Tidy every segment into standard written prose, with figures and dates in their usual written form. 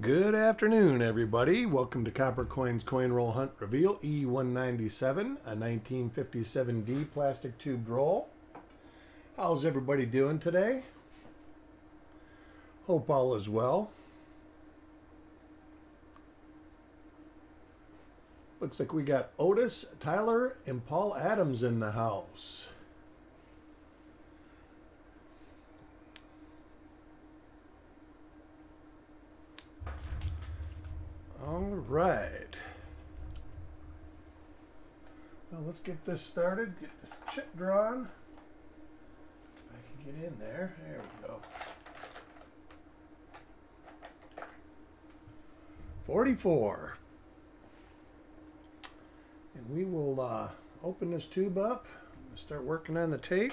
Good afternoon, everybody. Welcome to Copper Coins Coin Roll Hunt Reveal E197, a 1957D plastic tubed roll. How's everybody doing today? Hope all is well. Looks like we got Otis, Tyler, and Paul Adams in the house. All right. Well, let's get this started. Get this chip drawn. If I can get in there. There we go. 44. And we will open this tube up and start working on the tape.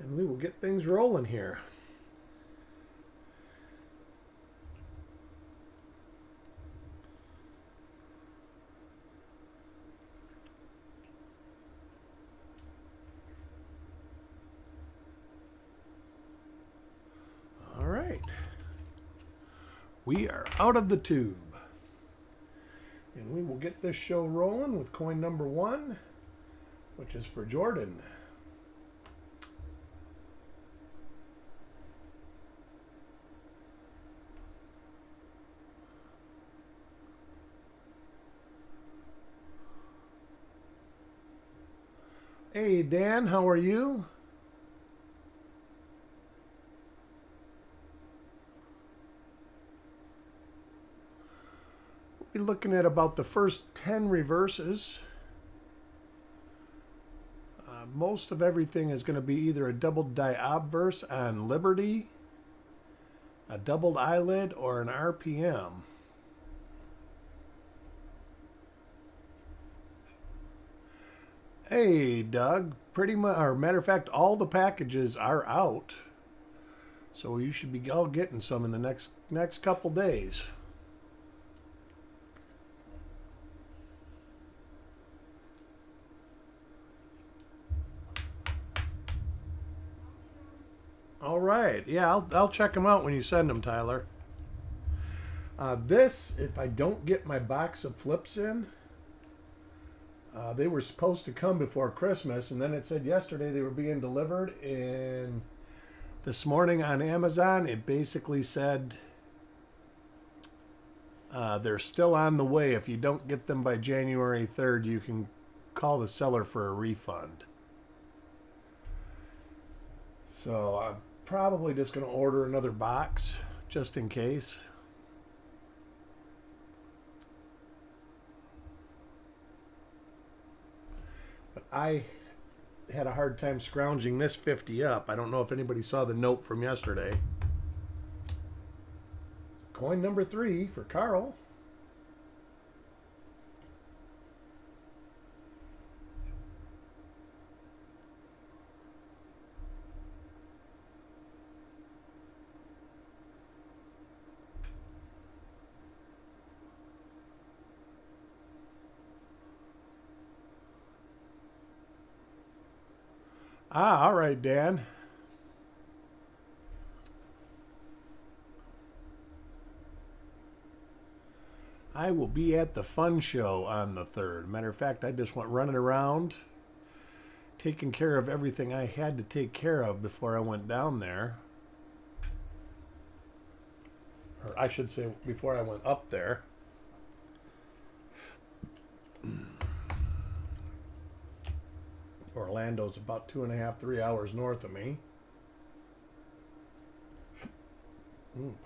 And we will get things rolling here. All right. We are out of the tube. And we will get this show rolling with coin number 1, which is for Jordan. Hey, Dan, how are you? We'll be looking at about the first 10 reverses. Most of everything is going to be either a doubled die obverse on Liberty, a doubled eyelid, or an RPM. Hey, Doug. Pretty much, or matter of fact, all the packages are out, so you should be all getting some in the next couple days. All right, yeah, I'll check them out when you send them, Tyler. This, if I don't get my box of flips in. They were supposed to come before Christmas, and then it said yesterday they were being delivered, and this morning on Amazon it basically said they're still on the way. If you don't get them by January 3rd, you can call the seller for a refund. So I'm probably just going to order another box just in case. But I had a hard time scrounging this 50 up. I don't know if anybody saw the note from yesterday. Coin number 3 for Carl. All right, Dan. I will be at the fun show on the 3rd. Matter of fact, I just went running around, taking care of everything I had to take care of before I went down there. Or I should say, before I went up there. Orlando's about 2.5, 3 hours north of me.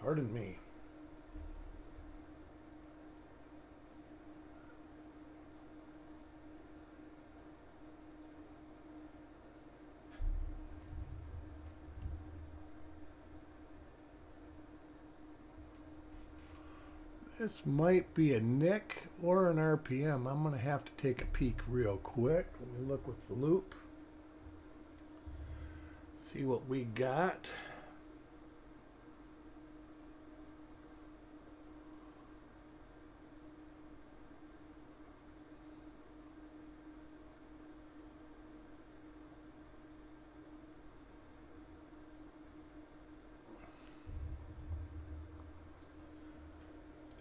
Pardon me. This might be a nick or an RPM. I'm going to have to take a peek real quick. Let me look with the loop. See what we got.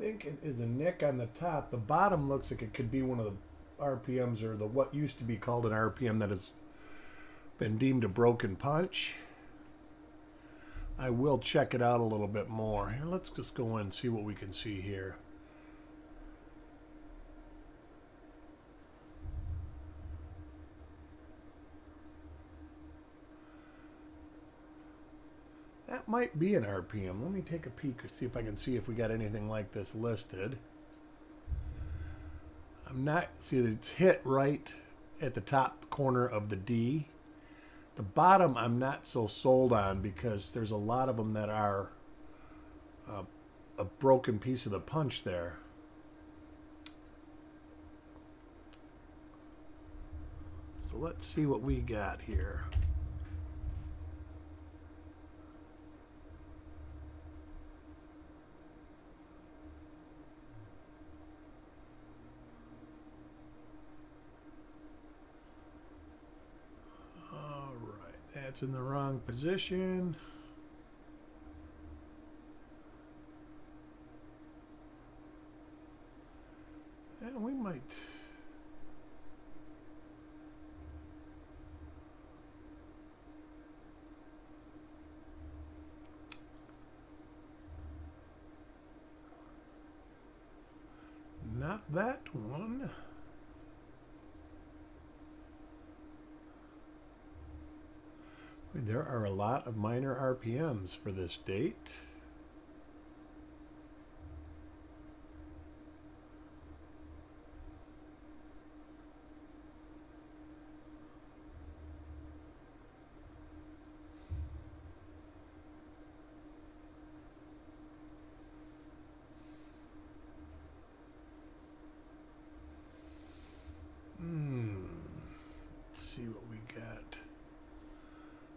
think it is a nick on the top. The bottom looks like it could be one of the RPMs, or the what used to be called an RPM that has been deemed a broken punch. I will check it out a little bit more. Here, let's just go in and see what we can see here. That might be an RPM. Let me take a peek and see if I can see if we got anything like this listed. I'm not, see, it's hit right at the top corner of the D. The bottom I'm not so sold on, because there's a lot of them that are a broken piece of the punch there. So let's see what we got here. That's in the wrong position. And we might. Not that one. There are a lot of minor RPMs for this date. Let's see what we got.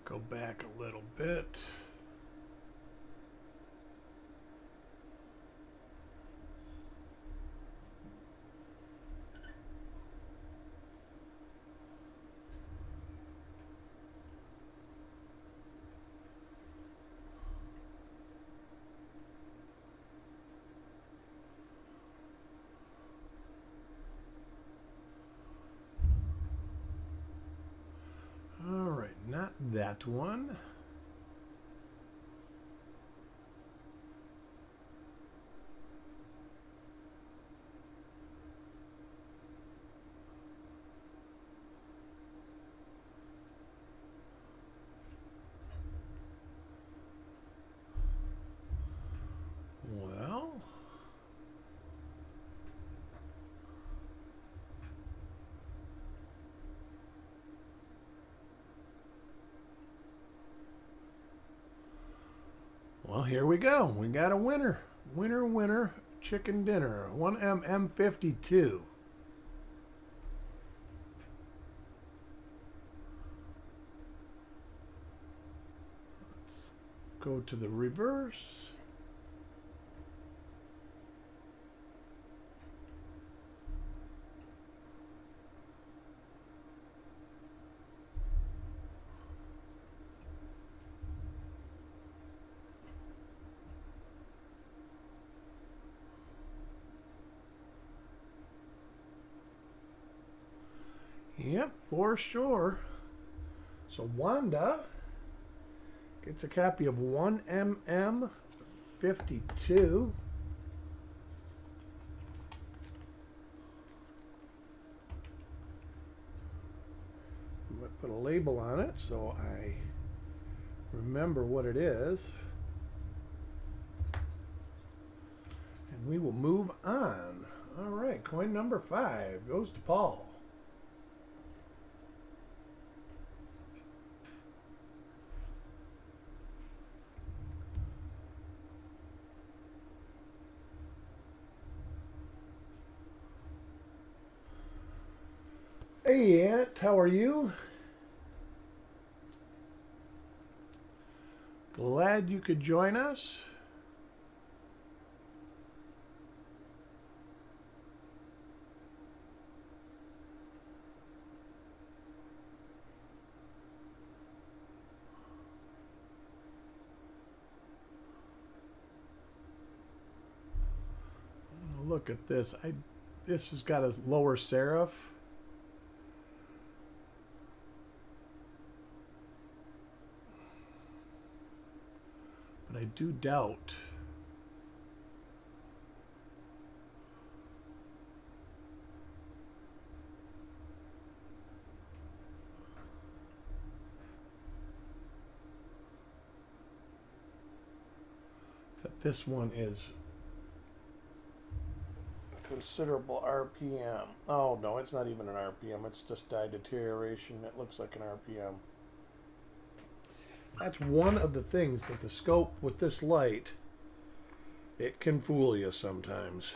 Go back a little bit. All right, not that one. Well, here we go. We got a winner. Winner, winner, chicken dinner. 1MM52. Let's go to the reverse. Yep, for sure. So Wanda gets a copy of 1MM52. I'm going to put a label on it so I remember what it is. And we will move on. All right, coin number 5 goes to Paul. Hey Aunt, how are you? Glad you could join us. look at this. This has got a lower serif. But I do doubt that this one is considerable RPM. Oh no, it's not even an RPM. It's just die deterioration. It looks like an RPM. That's one of the things that the scope with this light, it can fool you sometimes.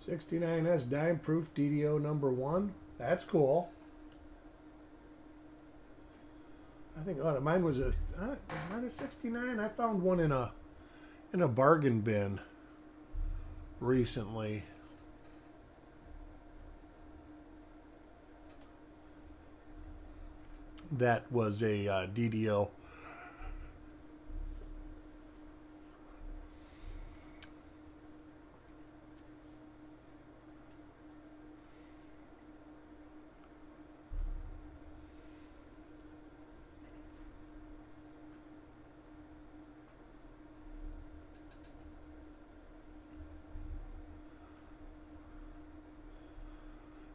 '69S dime proof DDO number 1. That's cool. I think mine was a mine a '69. I found one in a bargain bin recently. That was a DDO.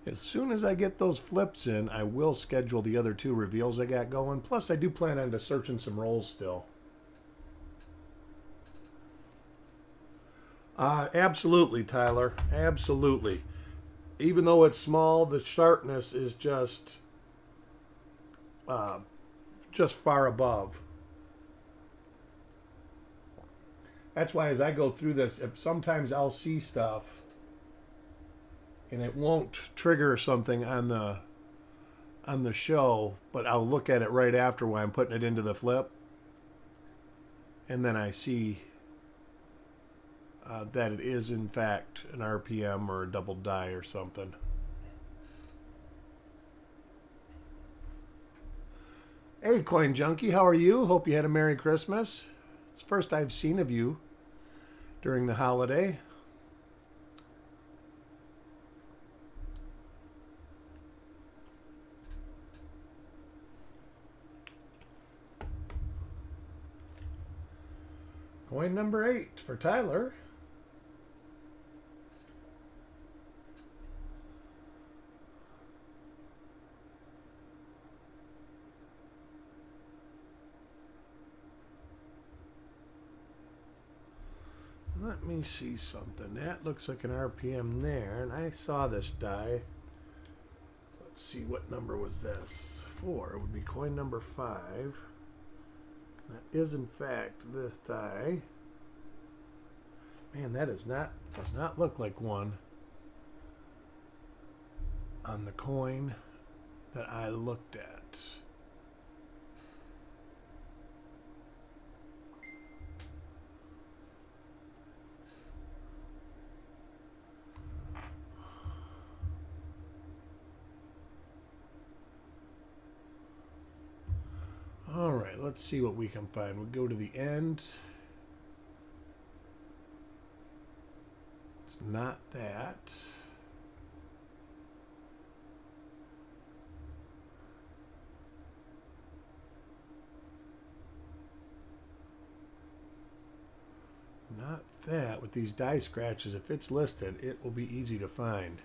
As soon as I get those flips in, I will schedule the other 2 reveals I got going. Plus, I do plan on searching some rolls still. Absolutely, Tyler. Absolutely. Even though it's small, the sharpness is just far above. That's why as I go through this, sometimes I'll see stuff and it won't trigger something on the show, but I'll look at it right after while I'm putting it into the flip, and then I see that it is in fact an RPM or a double die or something. Hey, Coin Junkie, how are you? Hope you had a Merry Christmas. It's the first I've seen of you during the holiday. Coin number 8 for Tyler. Let me see something. That looks like an RPM there, and I saw this die. Let's see, what number was this? 4. It would be coin number 5. That is in fact this die. Man, that does not look like one on the coin that I looked at. All right, let's see what we can find. We'll go to the end. It's not that. Not that. With these die scratches, if it's listed, it will be easy to find.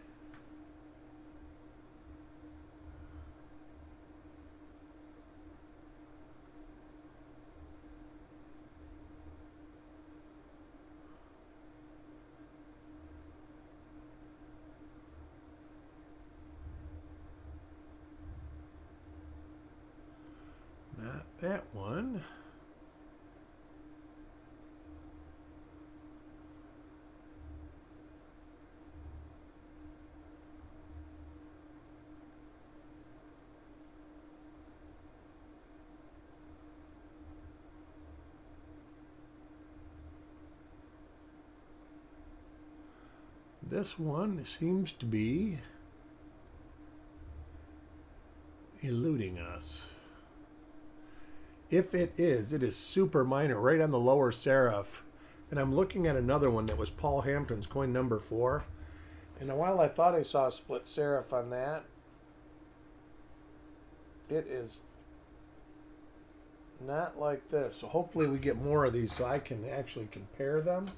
Not that one. This one seems to be eluding us. If it is super minor, right on the lower serif. And I'm looking at another one that was Paul Hampton's coin number 4. And while I thought I saw a split serif on that, it is not like this. So hopefully we get more of these so I can actually compare them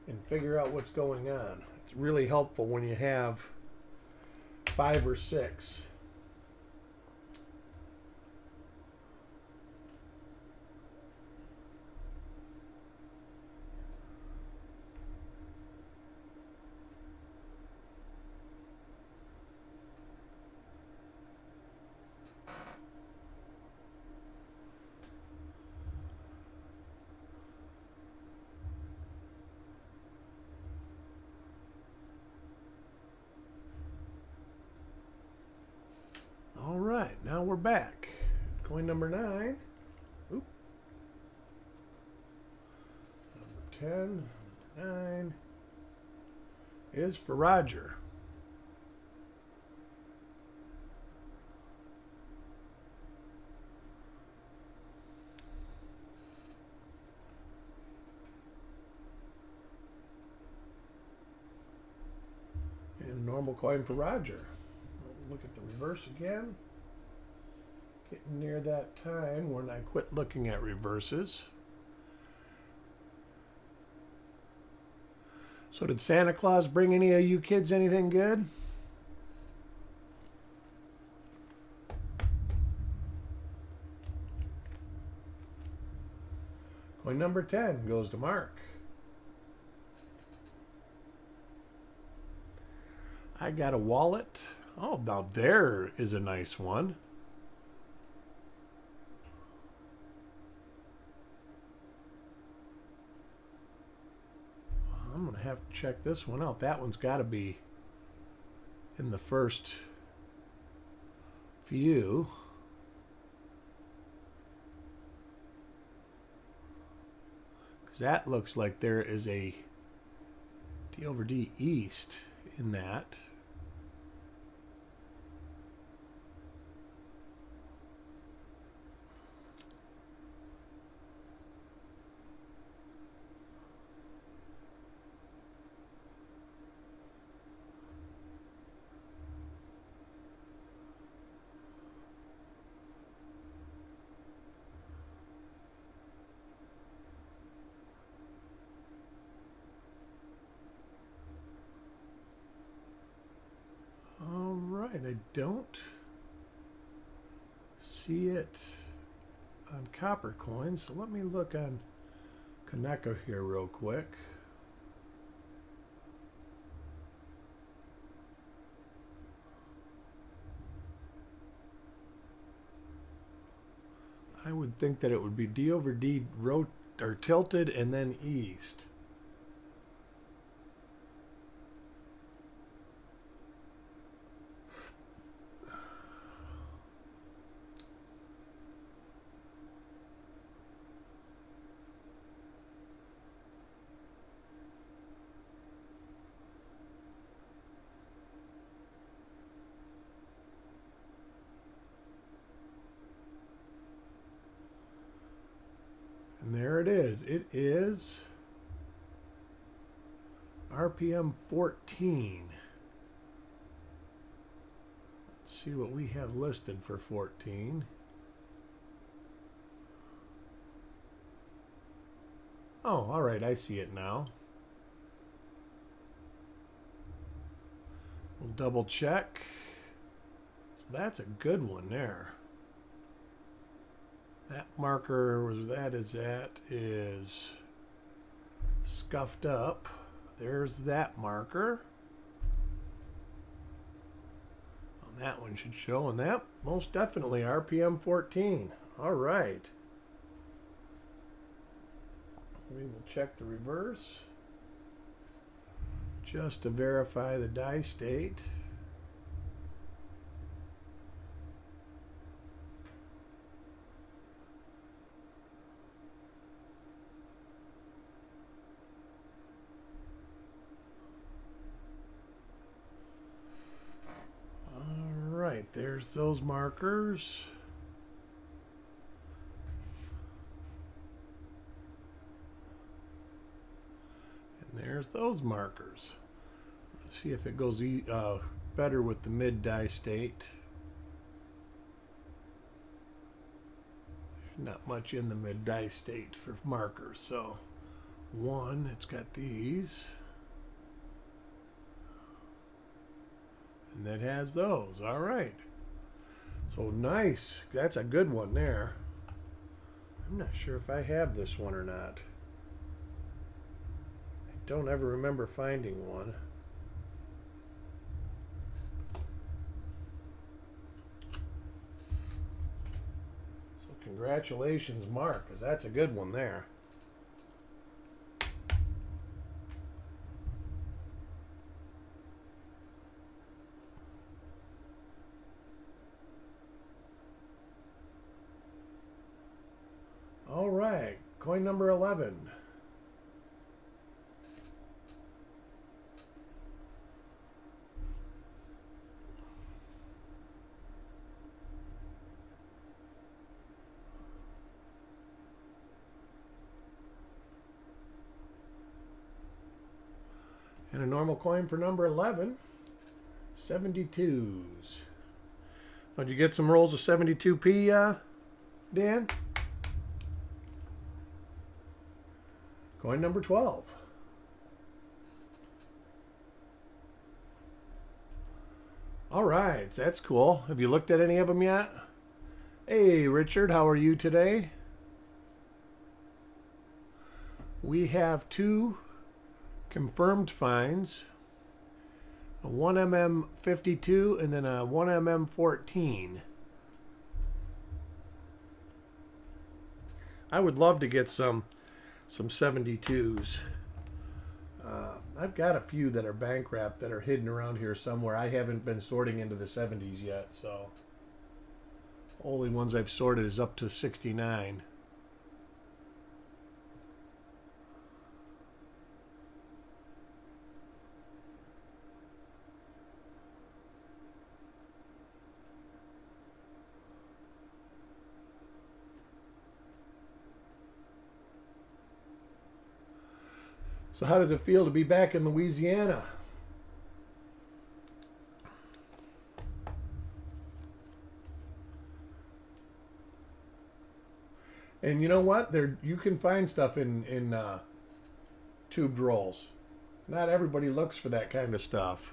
and figure out what's going on. It's really helpful when you have 5 or 6. All right, now we're back. Coin number 9. Oop. Number 10, 9 is for Roger. And a normal coin for Roger. Look at the reverse again. Getting near that time when I quit looking at reverses. So did Santa Claus bring any of you kids anything good? Coin number 10 goes to Mark. I got a wallet. Oh, now there is a nice one. I'm going to have to check this one out. That one's got to be in the first few. Because that looks like there is a D over D East in that. I don't see it on copper coins, so let me look on Kaneka here real quick. I would think that it would be D over D or tilted and then east. And there it is. It is RPM 14. Let's see what we have listed for 14. Oh, all right. I see it now. We'll double check. So that's a good one there. That marker is scuffed up. There's that marker. And that one should show, and that most definitely RPM 14. All right. We will check the reverse just to verify the die state. There's those markers. there's those markers. Let's see if it goes better with the mid die state. There's not much in the mid die state for markers. So one, it's got these. And that has those. All right. So nice. That's a good one there. I'm not sure if I have this one or not. I don't ever remember finding one. So congratulations, Mark, because that's a good one there. All right, coin number 11. And a normal coin for number 11, 72s. Did you get some rolls of 72p, Dan? Coin number 12. All right, that's cool. Have you looked at any of them yet? Hey, Richard, how are you today? We have 2 confirmed finds, a 1mm52 and then a 1mm14. I would love to get some 72s. I've got a few that are bank wrapped that are hidden around here somewhere. I haven't been sorting into the 70s yet, so only ones I've sorted is up to 69. So how does it feel to be back in Louisiana? And you know what? You can find stuff in tubed rolls. Not everybody looks for that kind of stuff.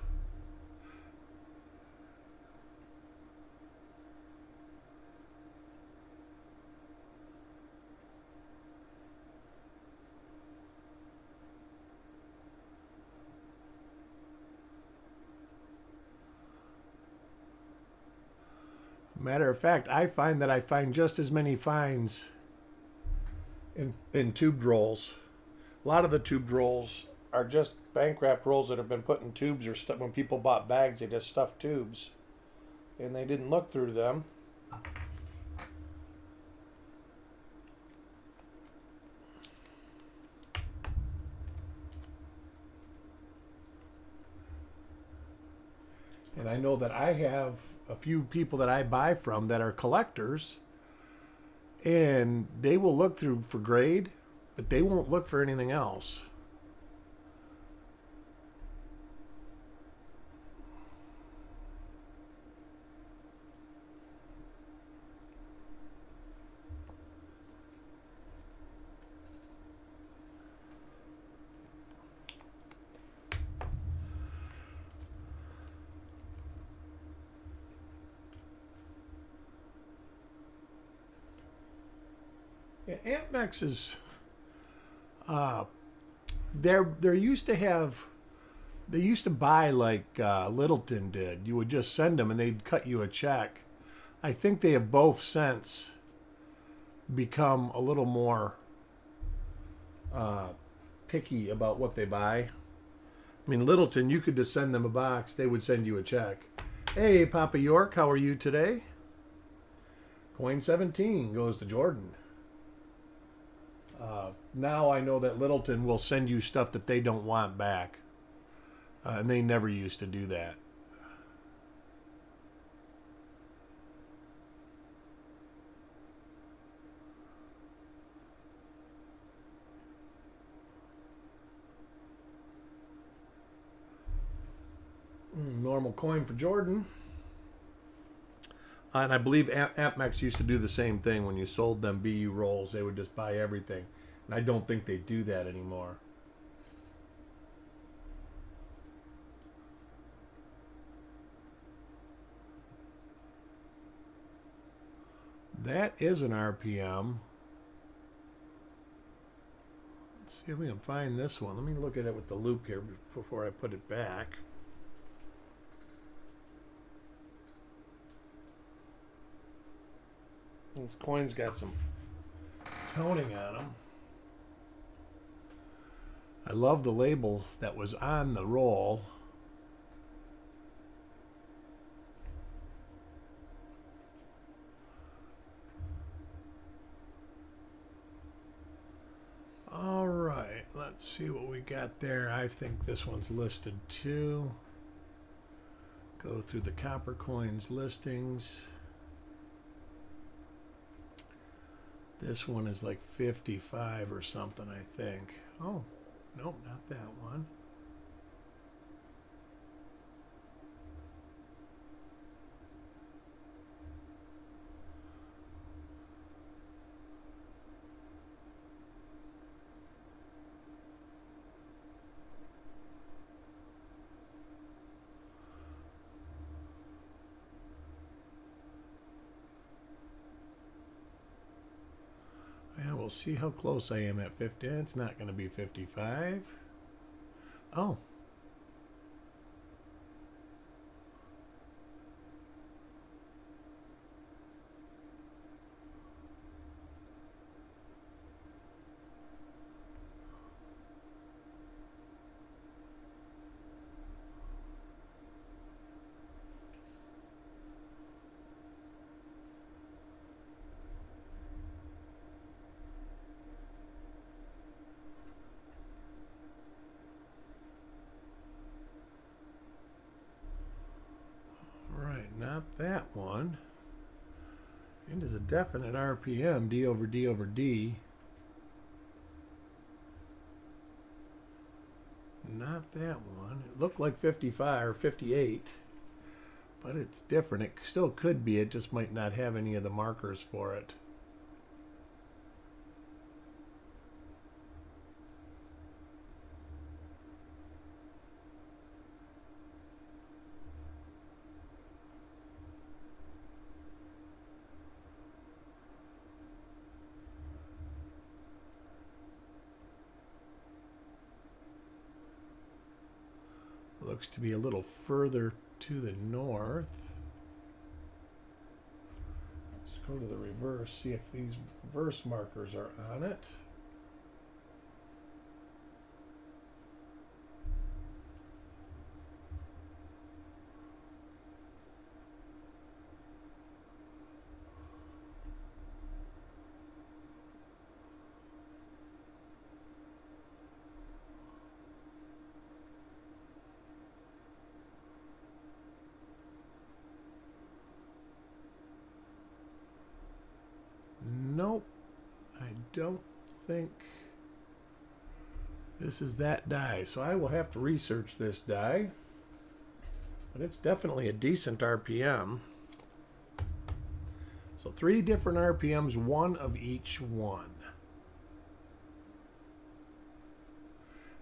Matter of fact, I find that I find just as many finds in tubed rolls. A lot of the tubed rolls are just bank wrapped rolls that have been put in tubes or stuff. When people bought bags, they just stuffed tubes and they didn't look through them. And I know that I have a few people that I buy from that are collectors, and they will look through for grade, but they won't look for anything else. Yeah, Amex is they're used to have, they used to buy like Littleton did. You would just send them and they'd cut you a check. I think they have both since become a little more picky about what they buy. I mean, Littleton, you could just send them a box, they would send you a check. Hey, Papa York, how are you today? Coin 17 goes to Jordan. Now I know that Littleton will send you stuff that they don't want back. And they never used to do that. normal coin for Jordan. And I believe AppMex used to do the same thing when you sold them BU rolls. They would just buy everything. And I don't think they do that anymore. That is an RPM. Let's see if we can find this one. Let me look at it with the loop here before I put it back. This coin's got some toning on them. I love the label that was on the roll. All right, let's see what we got there. I think this one's listed too. Go through the copper coins listings. This one is like 55 or something, I think. Oh, nope, not that one. Yeah, we'll see how close I am at 50. It's not going to be 55. Oh. Not that one. It is a definite RPM, D over D over D. Not that one. It looked like 55 or 58, but it's different. It still could be. It just might not have any of the markers for it. Looks to be a little further to the north. Let's go to the reverse, see if these reverse markers are on it. Nope, I don't think this is that die, so I will have to research this die, but it's definitely a decent RPM. So 3 different RPMs, one of each one.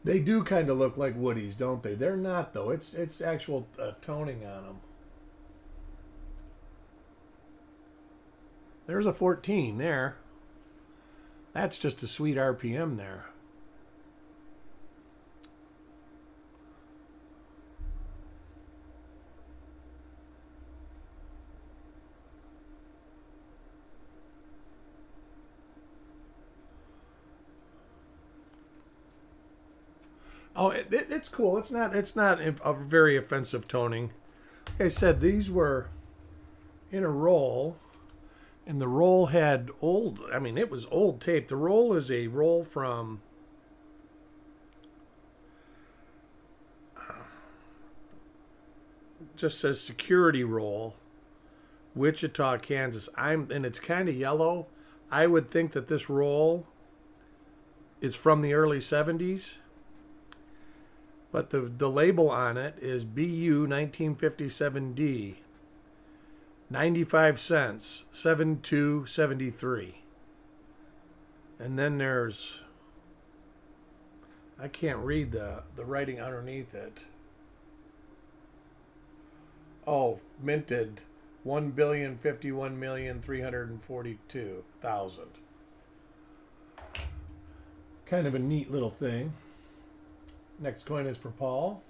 They do kind of look like woodies, don't they? They're not, though. It's actual toning on them. There's a 14 there. That's just a sweet RPM there. Oh, it's cool. It's not a very offensive toning. Like I said, these were in a roll. And the roll had old, I mean, it was old tape. The roll is a roll from just says security roll, Wichita, Kansas. And it's kind of yellow. I would think that this roll is from the early 70s. But the label on it is BU 1957D. 95 cents, 7273. And then there's, I can't read the writing underneath it. Oh, minted 1,051,342,000. Kind of a neat little thing. Next coin is for Paul.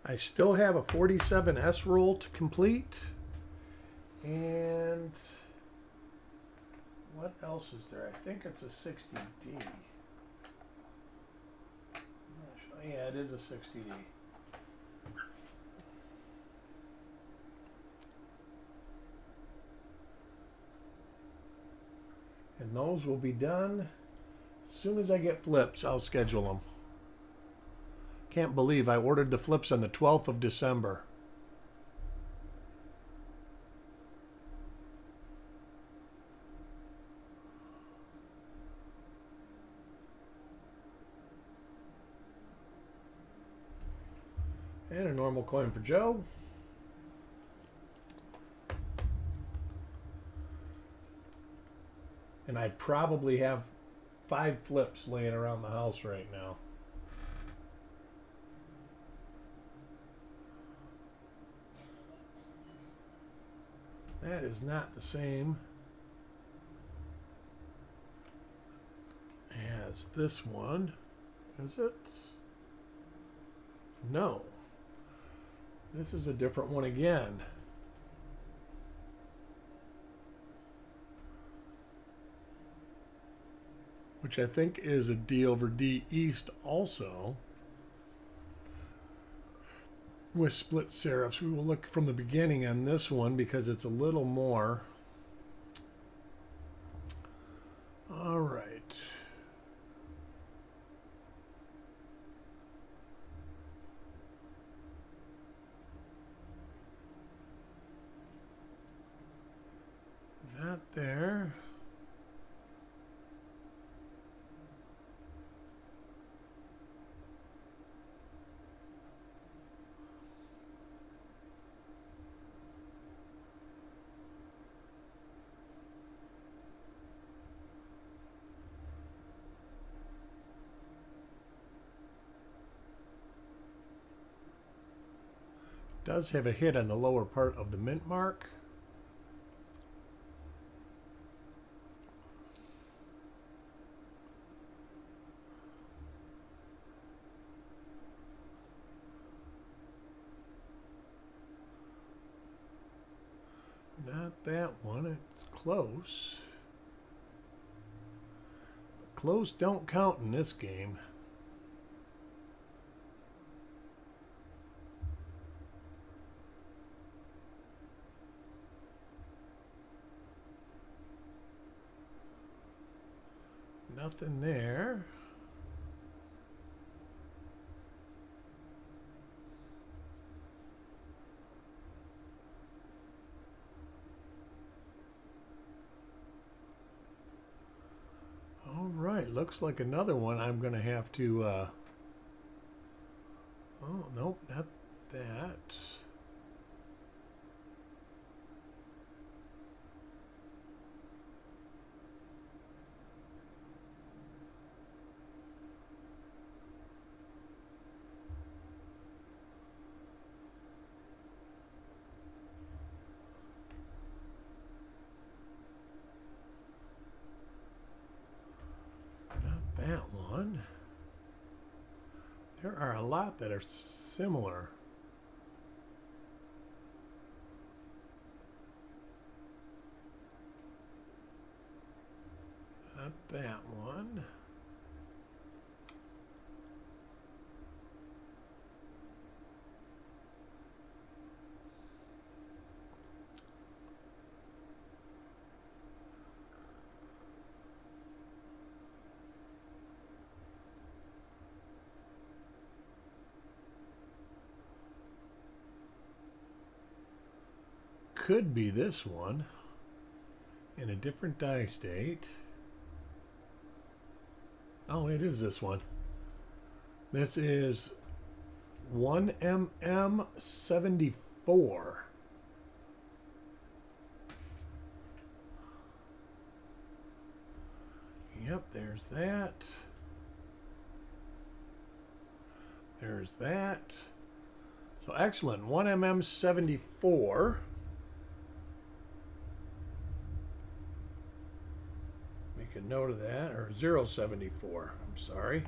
I still have a 47S roll to complete. And what else is there? I think it's a 60D. Yeah, it is a 60D. And those will be done as soon as I get flips. I'll schedule them. Can't believe I ordered the flips on the 12th of December. And a normal coin for Joe. And I probably have 5 flips laying around the house right now. That is not the same as this one, is it? No. This is a different one again. Which I think is a D over D East also. With split serifs. We will look from the beginning on this one because it's a little more. All right. Not there. Does have a hit on the lower part of the mint mark. Not that one, it's close. But close don't count in this game. Nothing there. All right, looks like another one I'm going to have to, oh, nope, not that. That one. There are a lot that are similar. Not that one. could be this one in a different die state. Oh, it is this one. This is 1mm74. Yep, there's that. There's that. So excellent. 1mm74. Make a note of that. Or 074. I'm sorry.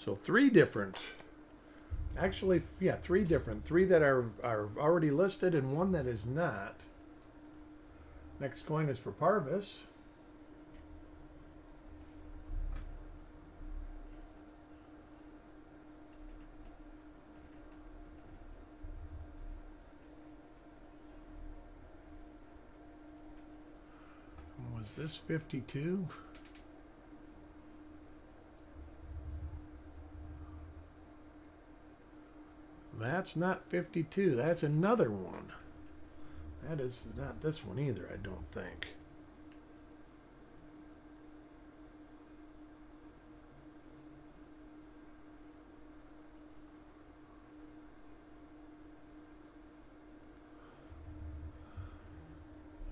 So three different, actually, yeah, three different. Three that are already listed and one that is not. Next coin is for Parvis. Was this 52? That's not 52. That's another one. That is not this one either, I don't think.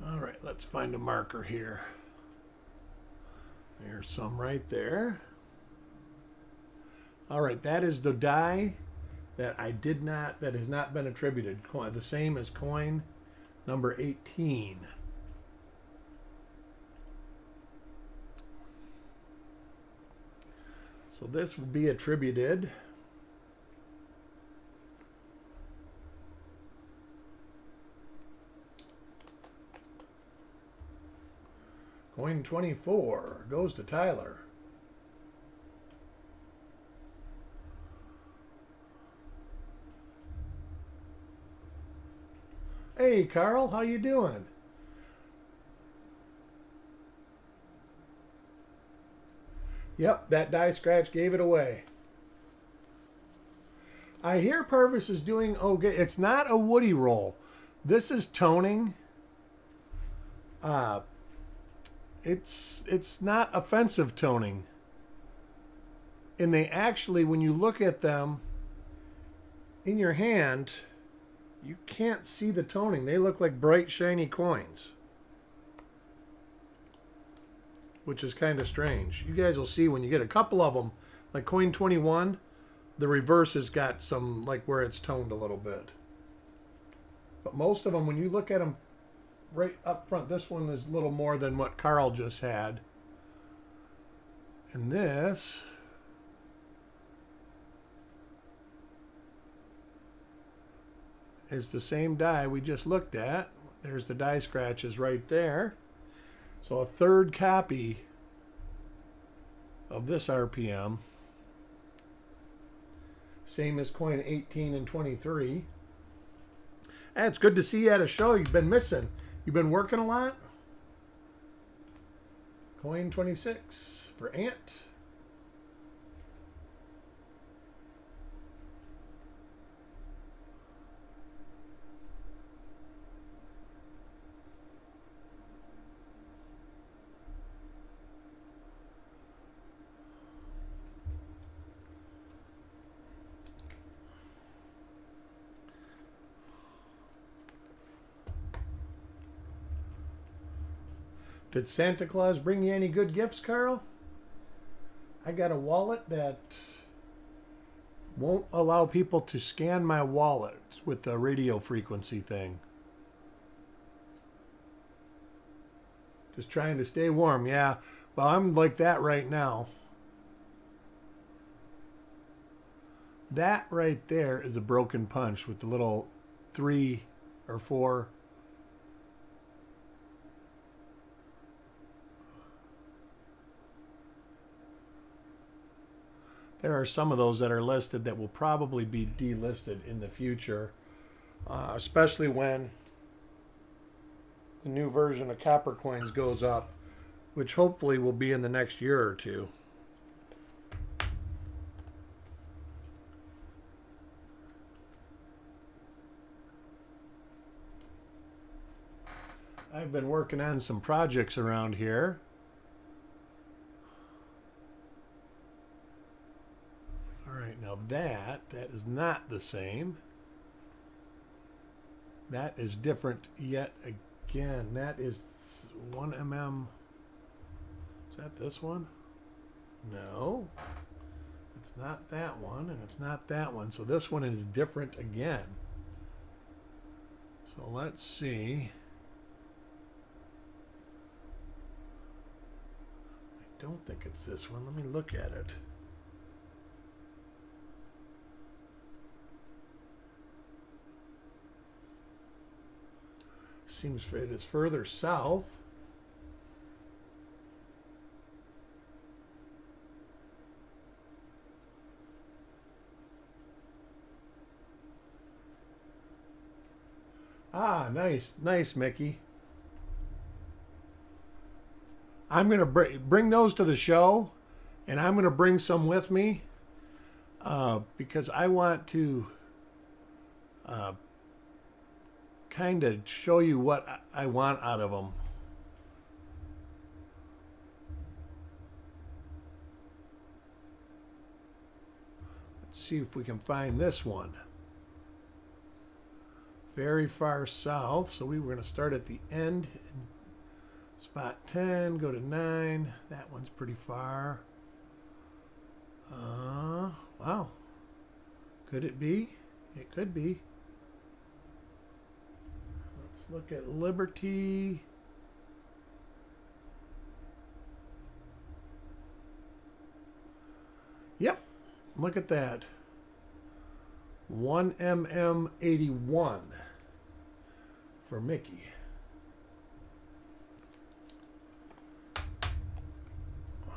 All right, let's find a marker here. There's some right there. All right, that is the die that that has not been attributed. The same as coin number 18. So this will be attributed coin 24 goes to Tyler. Hey, Carl, how you doing? Yep, that die scratch gave it away. I hear Purvis is doing okay. It's not a woody roll. This is toning. It's not offensive toning. And they actually, when you look at them in your hand, you can't see the toning. They look like bright, shiny coins, which is kind of strange. You guys will see when you get a couple of them, like coin 21, the reverse has got some, like where it's toned a little bit. But most of them, when you look at them right up front, this one is a little more than what Carl just had. And this is the same die we just looked at. There's the die scratches right there. So a third copy of this RPM. Same as coin 18 and 23. And it's good to see you at a show. You've been missing. You've been working a lot. Coin 26 for Ant. Did Santa Claus bring you any good gifts, Carl? I got a wallet that won't allow people to scan my wallet with the radio frequency thing. Just trying to stay warm. Yeah, well, I'm like that right now. That right there is a broken punch with the little 3 or 4. there are some of those that are listed that will probably be delisted in the future, especially when the new version of copper coins goes up, which hopefully will be in the next year or two. I've been working on some projects around here. All right, now that is not the same. That is different yet again. That is 1 mm. Is that this one? No. It's not that one, and it's not that one. So this one is different again. So let's see. I don't think it's this one. Let me look at it. Seems it is further south. Ah, nice, nice, Mickey. I'm going to bring those to the show, and I'm going to bring some with me because I want to kind of show you what I want out of them. Let's see if we can find this one. Very far south, so we were going to start at the end. Spot 10, go to 9. That one's pretty far. Wow. Could it be? It could be. Let's look at Liberty. Yep. Look at that. 1mm81 for Mickey.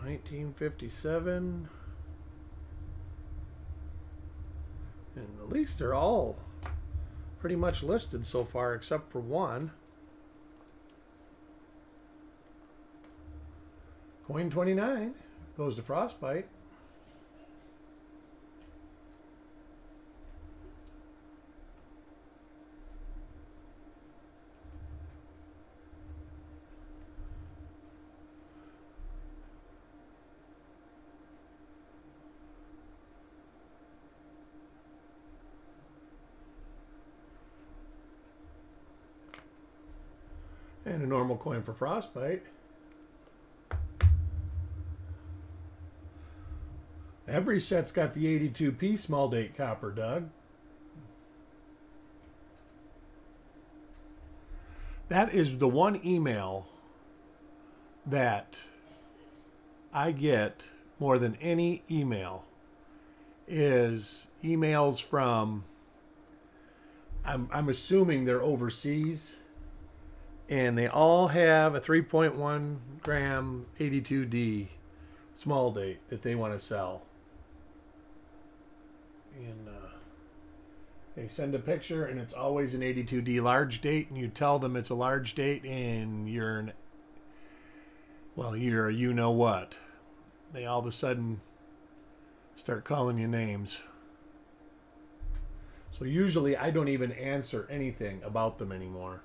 $19.57, and at least they're all pretty much listed so far except for one. Coin 29 goes to Frostbite. And a normal coin for Frostbite. Every set's got the 82p small date copper, Doug. That is the one email that I get more than any email is emails from, I'm assuming they're overseas, and they all have a 3.1 gram 82D small date that they want to sell. And they send a picture, and it's always an 82D large date, and you tell them it's a large date, and you're a you know what. They all of a sudden start calling you names. So usually I don't even answer anything about them anymore.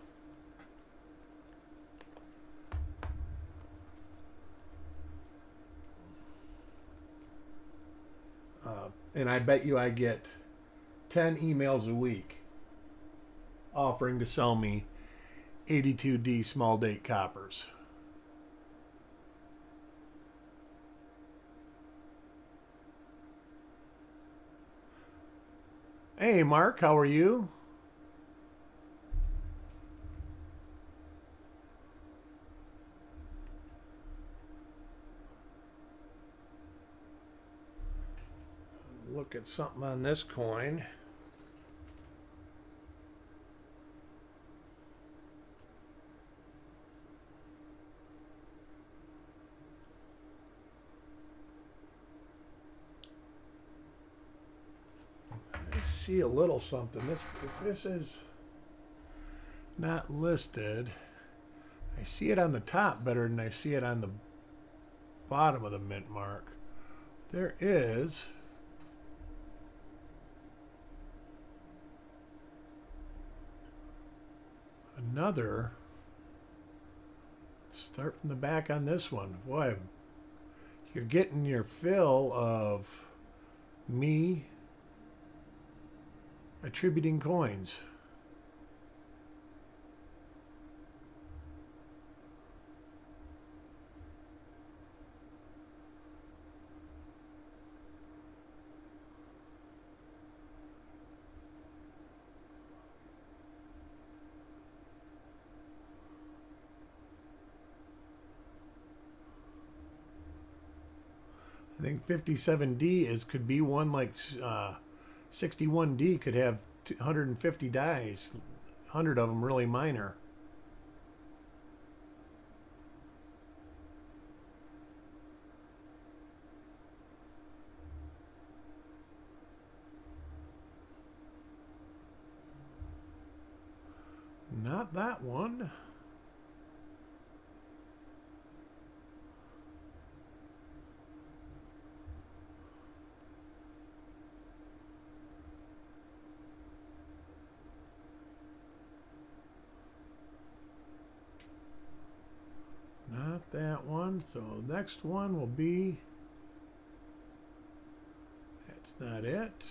And I bet you I get 10 emails a week offering to sell me 82D small date coppers. Hey Mark, how are you? Look at something on this coin. see a little something. If this is not listed, I see it on the top better than I see it on the bottom of the mint mark. There is another. Let's start from the back on this one. Boy, you're getting your fill of me attributing coins. I think 57D could be one like 61D could have 150 dies, 100 of them really minor. Not that one. Not that one. So next one will be, that's not it.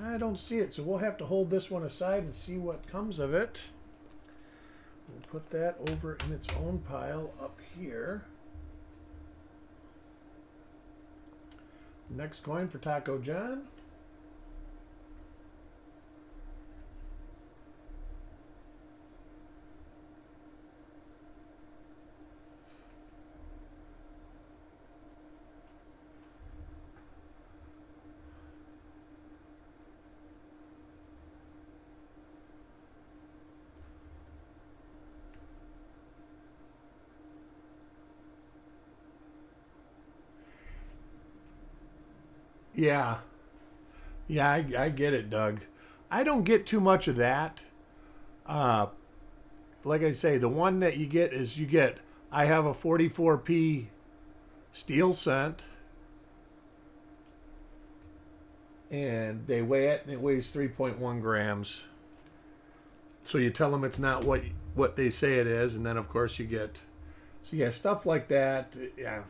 I don't see it, so we'll have to hold this one aside and see what comes of it. We'll put that over in its own pile up here. Next coin for Taco John. Yeah. Yeah, I get it, Doug. I don't get too much of that. Uh, like I say, the one that you get is I have a 44p steel cent, and they weigh it, and it weighs 3.1 grams. So you tell them it's not what they say it is, and then of course you get, so yeah, stuff like that. Yeah.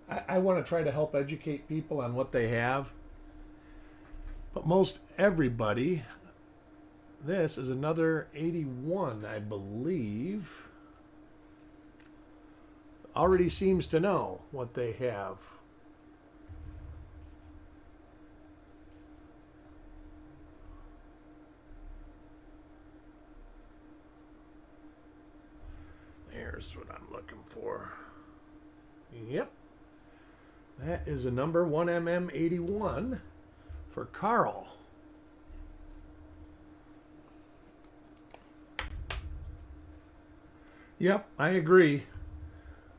I want to try to help educate people on what they have. But most everybody, this is another 81, I believe, already seems to know what they have. There's what I'm looking for. Yep. That is a number 1mm81 for Carl. Yep, I agree,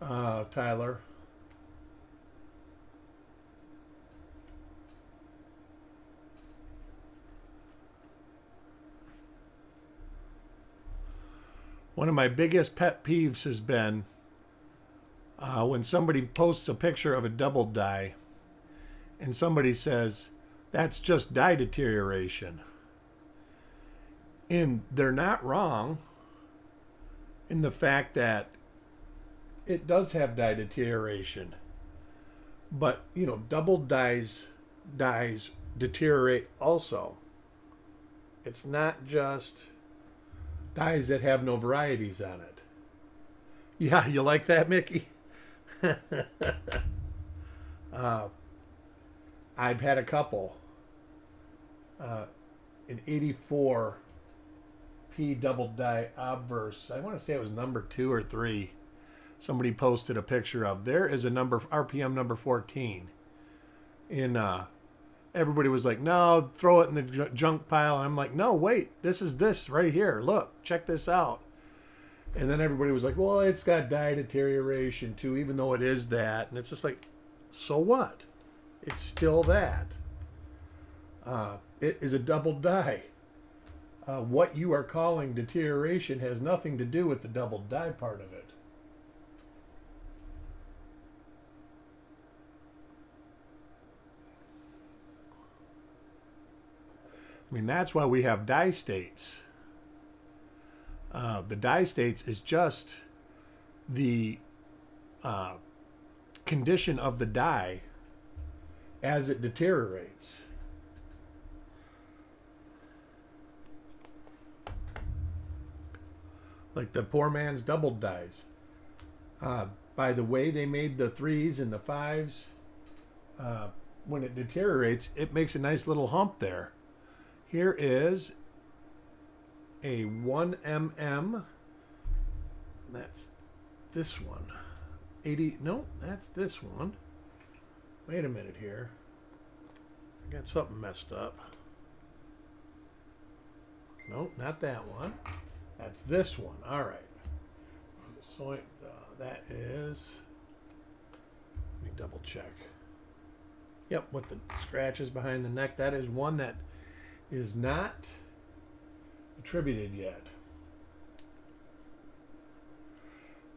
Tyler. One of my biggest pet peeves has been when somebody posts a picture of a double die and somebody says, that's just die deterioration. And they're not wrong in the fact that it does have die deterioration. But, double dies deteriorate also. It's not just dies that have no varieties on it. Yeah, you like that, Mickey? I've had a couple. An 84 P double die obverse. I want to say it was number 2 or 3. Somebody posted a picture of. There is a number, RPM number 14. Everybody was like, no, throw it in the junk pile. I'm like, no, wait, this is this right here. Look, check this out. And then everybody was like, well, it's got dye deterioration too, even though it is that. And it's just like, so what? It's still that. It is a double dye. What you are calling deterioration has nothing to do with the double dye part of it. I mean, that's why we have dye states. The dye states is just the condition of the dye as it deteriorates. Like the poor man's double dyes. By the way they made the 3s and the 5s, when it deteriorates, it makes a nice little hump there. Here is a 1mm. That's this one. 80. No, that's this one. Wait a minute here. I got something messed up. No, not that one. That's this one. All right. So that is. Let me double check. Yep, with the scratches behind the neck. That is one that is not attributed yet.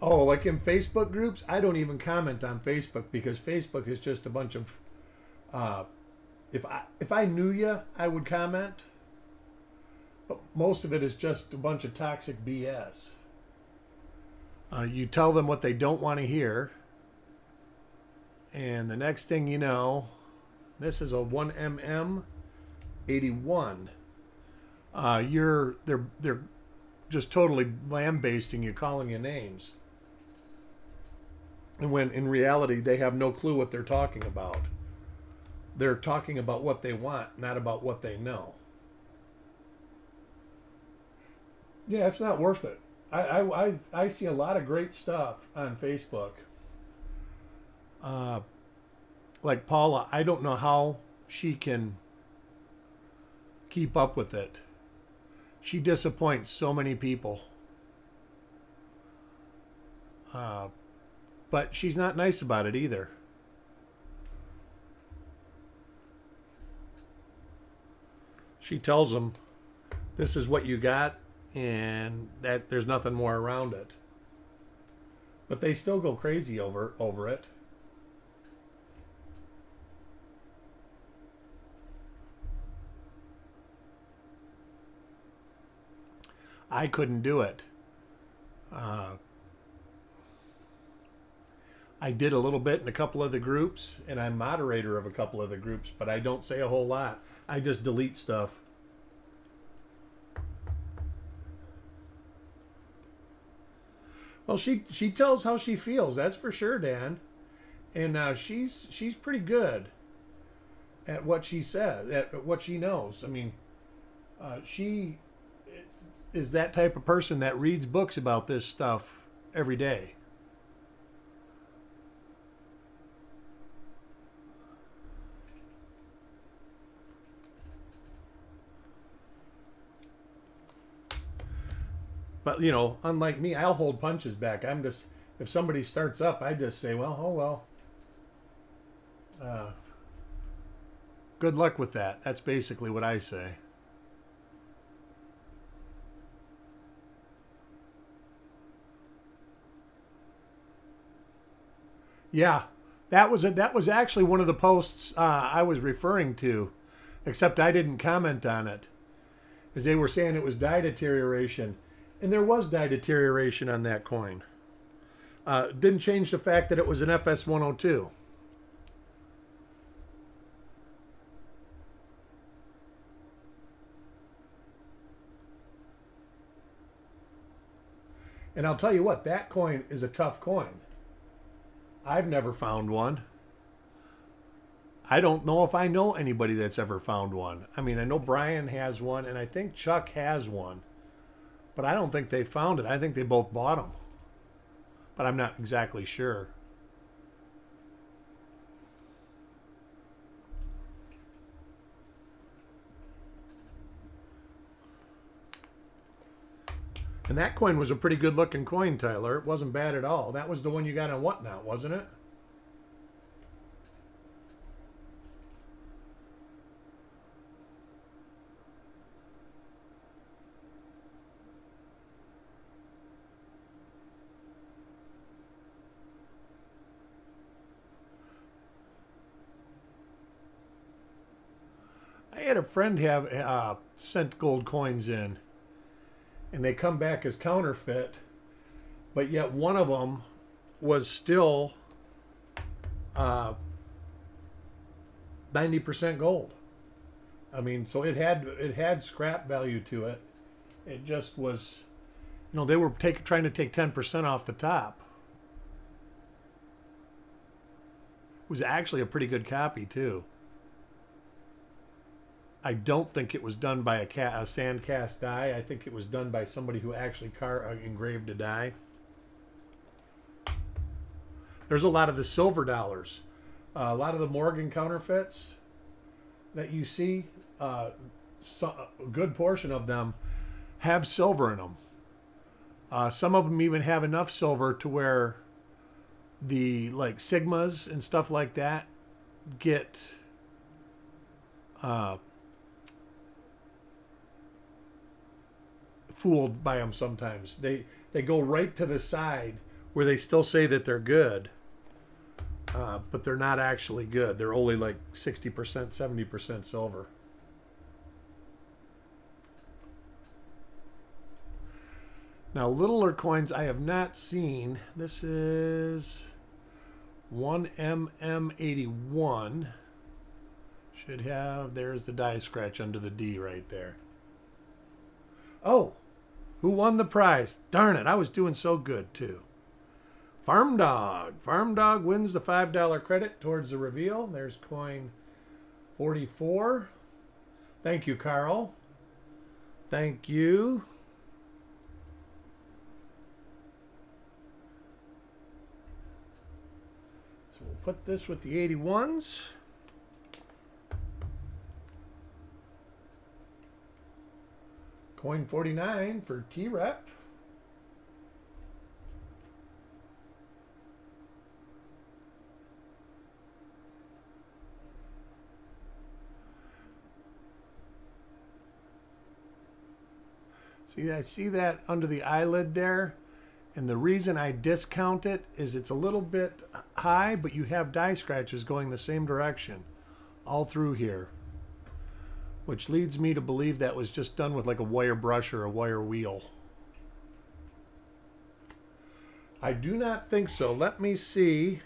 Oh, like in Facebook groups, I don't even comment on Facebook because Facebook is just a bunch of. If I knew you, I would comment. But most of it is just a bunch of toxic BS. You tell them what they don't want to hear, and the next thing you know, this is a 1mm 81. They're just totally lambasting you, calling you names. And when in reality they have no clue what they're talking about. They're talking about what they want, not about what they know. Yeah, it's not worth it. I see a lot of great stuff on Facebook. Like Paula, I don't know how she can keep up with it. She disappoints so many people. But she's not nice about it either. She tells them, this is what you got, and that there's nothing more around it. But they still go crazy over it. I couldn't do it. I did a little bit in a couple of the groups, and I'm moderator of a couple of the groups, but I don't say a whole lot. I just delete stuff. Well, she tells how she feels, that's for sure, Dan. And she's pretty good at what she says, at what she knows. I mean, she is that type of person that reads books about this stuff every day. But, you know, unlike me, I'll hold punches back. I'm just, if somebody starts up, I just say, well, oh well. Good luck with that. That's basically what I say. Yeah, that was actually one of the posts I was referring to, except I didn't comment on it, as they were saying it was dye deterioration. And there was dye deterioration on that coin. Didn't change the fact that it was an FS 102. And I'll tell you what, that coin is a tough coin. I've never found one. I don't know if I know anybody that's ever found one. I mean, I know Brian has one, and I think Chuck has one. But I don't think they found it. I think they both bought them. But I'm not exactly sure. And that coin was a pretty good looking coin, Tyler. It wasn't bad at all. That was the one you got on Whatnot, wasn't it? I had a friend have sent gold coins in, and they come back as counterfeit, but yet one of them was still 90% gold. I mean, so it had scrap value to it. It just was, they were trying to take 10% off the top. It was actually a pretty good copy too. I don't think it was done by a sand cast die. I think it was done by somebody who actually engraved a die. There's a lot of the silver dollars. A lot of the Morgan counterfeits that you see, a good portion of them have silver in them. Some of them even have enough silver to where the Sigmas and stuff like that get fooled by them sometimes. They go right to the side where they still say that they're good, but they're not actually good. They're only 60%, 70% silver. Now, littler coins I have not seen. This is 1mm81. Should have, there's the die scratch under the D right there. Oh, who won the prize? Darn it, I was doing so good too. Farm Dog. Farm Dog wins the $5 credit towards the reveal. There's coin 44. Thank you, Carl. Thank you. So we'll put this with the 81s. Coin 49 for T-Rep. See, I see that under the eyelid there. And the reason I discount it is it's a little bit high, but you have die scratches going the same direction all through here, which leads me to believe that was just done with a wire brush or a wire wheel. I do not think so. Let me see.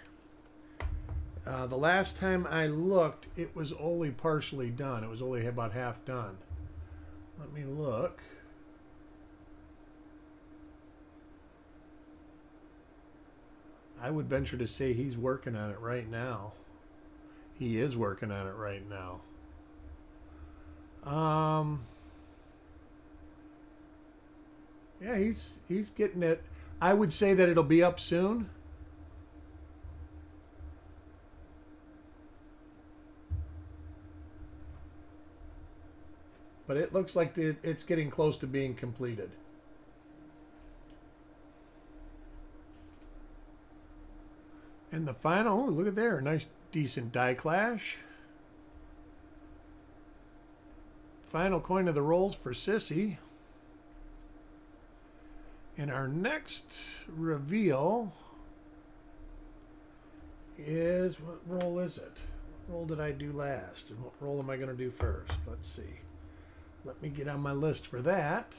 The last time I looked, it was only partially done. It was only about half done. Let me look. I would venture to say he's working on it right now. He is working on it right now. Yeah, he's getting it. I would say that it'll be up soon. But it looks like it's getting close to being completed. And the final, oh, look at there, nice decent die clash. Final coin of the rolls for Sissy. And our next reveal is, what roll is it? What roll did I do last? And what roll am I going to do first? Let's see. Let me get on my list for that.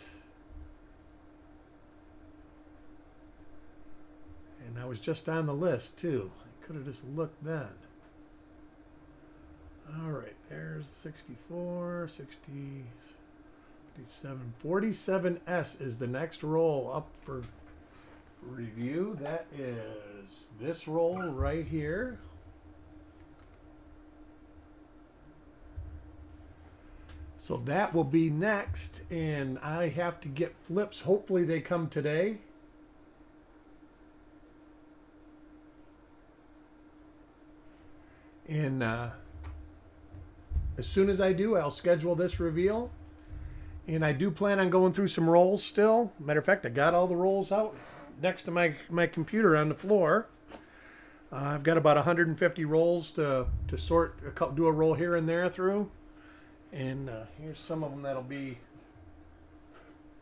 And I was just on the list too. I could have just looked then. All right, there's 64, 60, 57. 47S is the next roll up for review. That is this roll right here. So that will be next, and I have to get flips. Hopefully they come today. And as soon as I do, I'll schedule this reveal. And I do plan on going through some rolls still. Matter of fact, I got all the rolls out next to my computer on the floor. I've got about 150 rolls to sort, do a roll here and there through. And here's some of them that'll be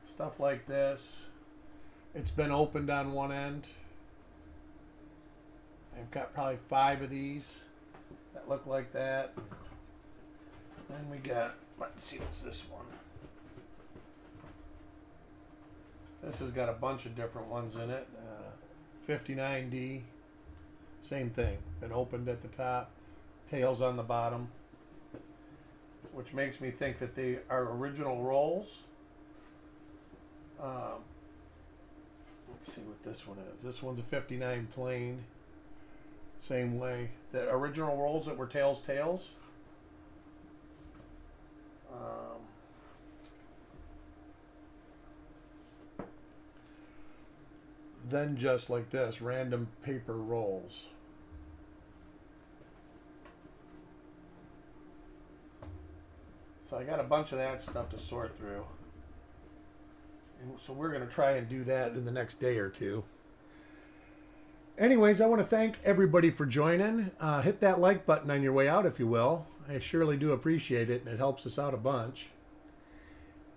stuff like this. It's been opened on one end. I've got probably 5 of these that look like that. Then we got, let's see, what's this one? This has got a bunch of different ones in it. 59D, same thing. Been opened at the top, tails on the bottom, which makes me think that they are original rolls. Let's see what this one is. This one's a 59 plain. Same way. The original rolls that were tails. Then just like this, random paper rolls. So I got a bunch of that stuff to sort through. And so we're going to try and do that in the next day or two. Anyways, I want to thank everybody for joining. Hit that like button on your way out, if you will. I surely do appreciate it, and it helps us out a bunch.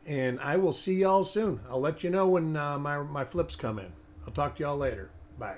And I will see y'all soon. I'll let you know when my flips come in. I'll talk to y'all later. Bye.